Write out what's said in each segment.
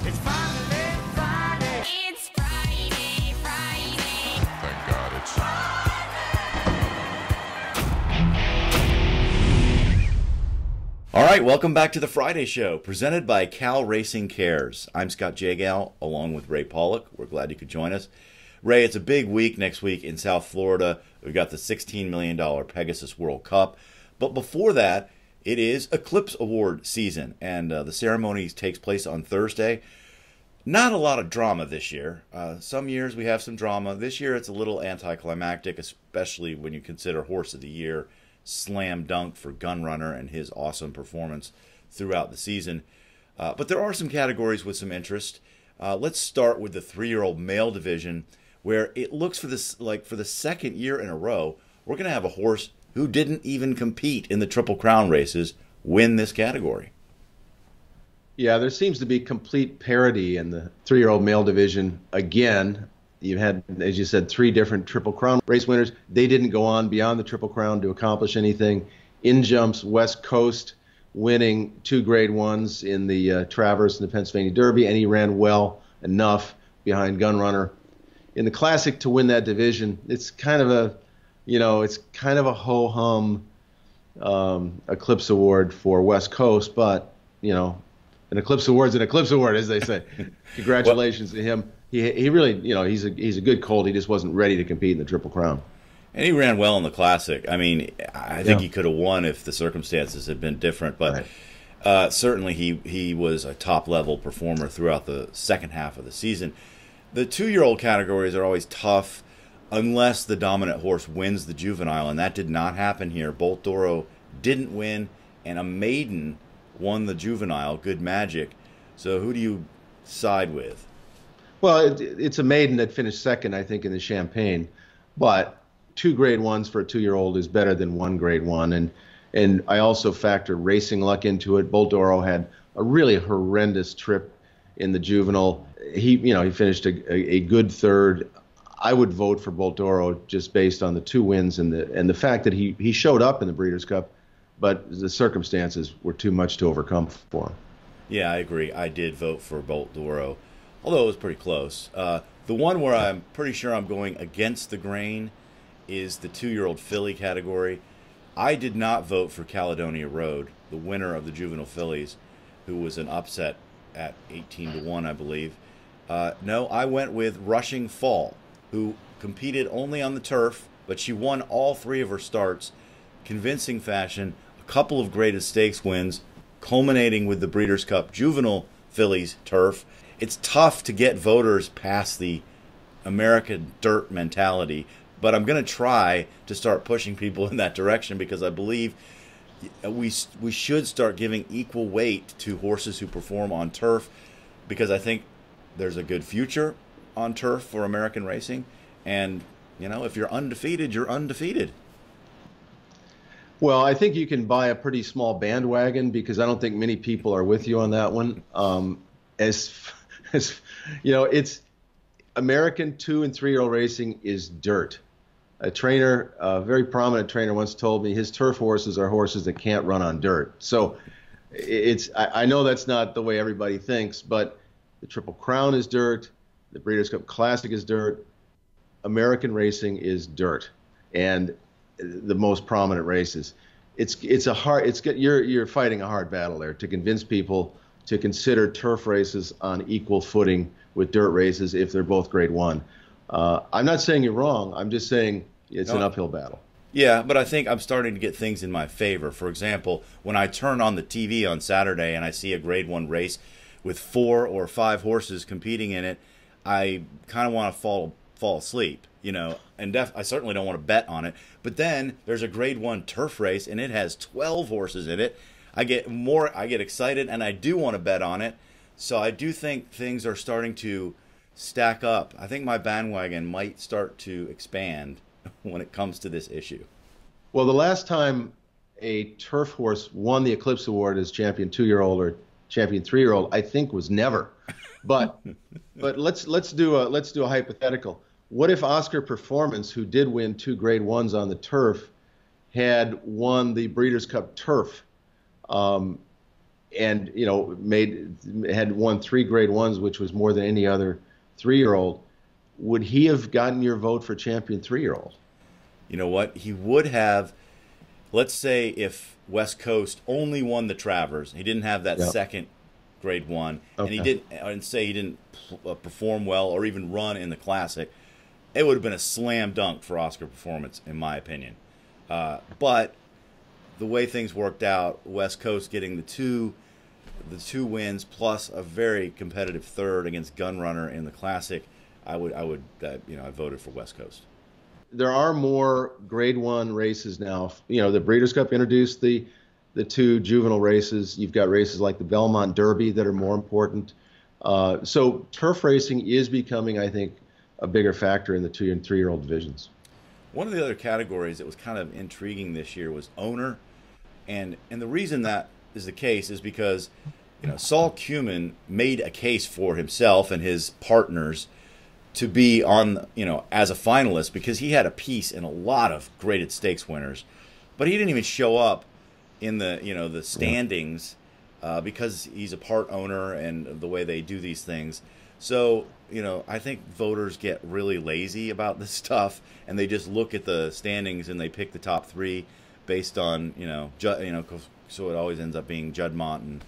It's finally Friday. It's Friday, Friday. Thank God it's All right, welcome back to the Friday Show, presented by Cal Racing Cares. I'm Scott Jagow, along with Ray Paulick. We're glad you could join us. Ray, it's a big week next week in South Florida. We've got the $16 million Pegasus World Cup. But before that, it is Eclipse Award season, and the ceremony takes place on Thursday. Not a lot of drama this year. Some years we have some drama. This year it's a little anticlimactic, especially when you consider Horse of the Year slam dunk for Gunrunner and his awesome performance throughout the season. But there are some categories with some interest. Let's start with the 3-year-old male division, where it looks for this like for the second year in a row, we're going to have a horse who didn't even compete in the Triple Crown races win this category. Yeah, there seems to be complete parity in the 3-year-old male division again. You had, as you said, 3 different Triple Crown race winners. They didn't go on beyond the Triple Crown to accomplish anything. In jumps West Coast, winning 2 Grade 1s in the Traverse and the Pennsylvania Derby, and he ran well enough behind Gunrunner. In the Classic to win that division, it's kind of a, ho-hum Eclipse Award for West Coast, but, an Eclipse Award's an Eclipse Award, as they say. Congratulations to him. He really, he's a good colt. He just wasn't ready to compete in the Triple Crown. And he ran well in the Classic. I mean, I think he could have won if the circumstances had been different, but certainly he was a top-level performer throughout the second half of the season. The 2-year-old categories are always tough unless the dominant horse wins the juvenile, and that did not happen here. Bolt Doro didn't win, and a maiden won the juvenile, Good Magic. So who do you side with? Well, it's a maiden that finished second, I think, in the Champagne. But 2 Grade 1s for a 2-year-old is better than 1 Grade 1. And I also factor racing luck into it. Bolt Doro had a really horrendous trip in the juvenile. He finished a good third. I would vote for Bolt Doro just based on the 2 wins and the fact that he showed up in the Breeders' Cup, but the circumstances were too much to overcome for him. Yeah, I agree. I did vote for Bolt Doro, although it was pretty close. The one where I'm pretty sure I'm going against the grain is the 2-year-old filly category. I did not vote for Caledonia Road, the winner of the juvenile fillies, who was an upset at 18-1, I believe. No, I went with Rushing Fall, who competed only on the turf, but she won all 3 of her starts, convincing fashion, a couple of Greatest Stakes wins, culminating with the Breeders' Cup Juvenile Fillies turf. It's tough to get voters past the American dirt mentality, but I'm going to try to start pushing people in that direction because I believe we should start giving equal weight to horses who perform on turf, because I think there's a good future on turf for American racing, and if you're undefeated, you're undefeated. Well, I think you can buy a pretty small bandwagon because I don't think many people are with you on that one. It's American 2- and 3-year-old racing is dirt. A very prominent trainer once told me his turf horses are horses that can't run on dirt. So I know that's not the way everybody thinks, but the Triple Crown is dirt. The Breeders' Cup Classic is dirt. American racing is dirt, and the most prominent races. You're fighting a hard battle there to convince people to consider turf races on equal footing with dirt races if they're both Grade 1. I'm not saying you're wrong. I'm just saying it's an uphill battle. Yeah, but I think I'm starting to get things in my favor. For example, when I turn on the TV on Saturday and I see a Grade 1 race with 4 or 5 horses competing in it, I kind of want to fall asleep, and I certainly don't want to bet on it. But then there's a Grade 1 turf race and it has 12 horses in it. I get excited and I do want to bet on it. So I do think things are starting to stack up. I think my bandwagon might start to expand when it comes to this issue. Well, the last time a turf horse won the Eclipse Award as champion 2-year-old or champion 3-year-old, I think was never. But let's do a hypothetical. What if Oscar Performance, who did win 2 Grade 1s on the turf, had won the Breeders' Cup Turf? and had won 3 Grade Ones, which was more than any other 3-year-old, would he have gotten your vote for champion 3-year-old? You know what? He would have. Let's say if West Coast only won the Travers, he didn't have that second Grade One, and he didn't, and say he didn't perform well or even run in the Classic, it would have been a slam dunk for Oscar performance, in my opinion. But the way things worked out, West Coast getting the two wins plus a very competitive third against Gunrunner in the Classic, I voted for West Coast. There are more Grade One races now. The Breeders' Cup introduced the 2 juvenile races. You've got races like the Belmont Derby that are more important. So turf racing is becoming, I think, a bigger factor in the 2 and 3-year-old divisions. One of the other categories that was kind of intriguing this year was owner, and the reason that is the case is because Saul Cumin made a case for himself and his partners to be on, as a finalist, because he had a piece in a lot of graded stakes winners, but he didn't even show up in the standings because he's a part owner and the way they do these things. So I think voters get really lazy about this stuff, and they just look at the standings and they pick the top 3 based on so it always ends up being Juddmonte and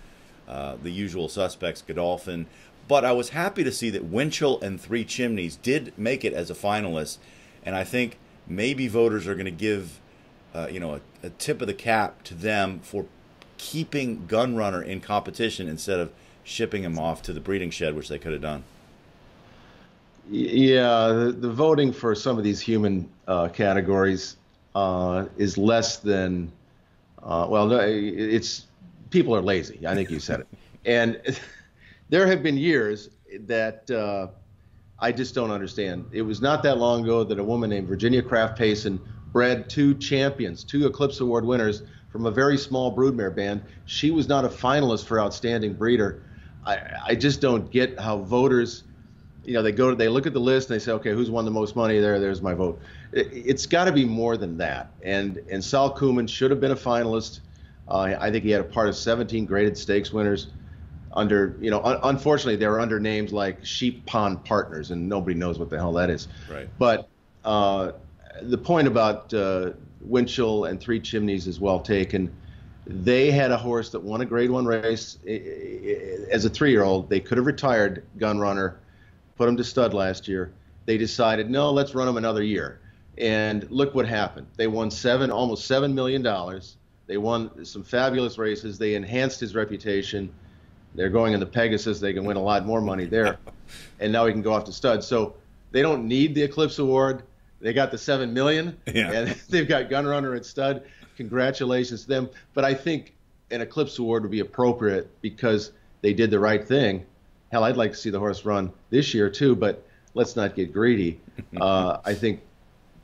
the usual suspects, Godolphin. But I was happy to see that Winchell and 3 Chimneys did make it as a finalist, and I think maybe voters are going to give a tip of the cap to them for keeping Gunrunner in competition instead of shipping him off to the breeding shed, which they could have done. Yeah, the voting for some of these human categories is less than it's people are lazy. I think you said it. And there have been years that I just don't understand. It was not that long ago that a woman named Virginia Kraft Payson bred 2 champions, 2 Eclipse Award winners from a very small broodmare band. She was not a finalist for Outstanding Breeder. I just don't get how voters, they look at the list and they say, okay, who's won the most money? There's my vote. It's got to be more than that. And Saul Cumin should have been a finalist. I think he had a part of 17 graded stakes winners. Unfortunately, they were under names like Sheep Pond Partners, and nobody knows what the hell that is. Right. But the point about Winchell and 3 Chimneys is well taken. They had a horse that won a Grade One race as a 3-year-old. They could have retired Gunrunner, put him to stud last year. They decided, no, let's run him another year. And look what happened. They won almost $7 million. They won some fabulous races. They enhanced his reputation. They're going in the Pegasus. They can win a lot more money there. And now he can go off to stud. So they don't need the Eclipse Award. They got the $7 million, and they've got Gunrunner at stud. Congratulations to them. But I think an Eclipse Award would be appropriate because they did the right thing. Hell, I'd like to see the horse run this year too, but let's not get greedy. I think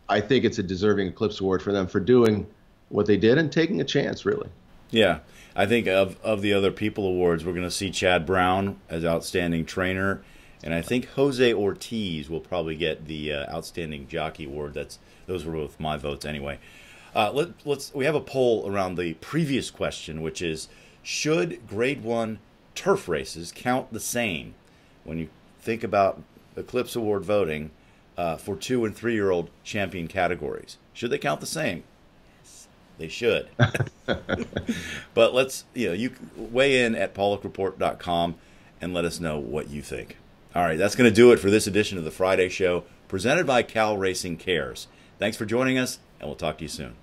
it's a deserving Eclipse Award for them for doing what they did and taking a chance, really. Yeah. I think of the other People Awards, we're going to see Chad Brown as Outstanding Trainer, and I think Jose Ortiz will probably get the Outstanding Jockey Award. Those were both my votes anyway. We have a poll around the previous question, which is, should Grade 1 turf races count the same when you think about Eclipse Award voting for 2 and 3-year-old champion categories? Should they count the same? Yes, they should. But you weigh in at PaulickReport.com and let us know what you think. All right, that's going to do it for this edition of the Friday Show, presented by Cal Racing Cares. Thanks for joining us, and we'll talk to you soon.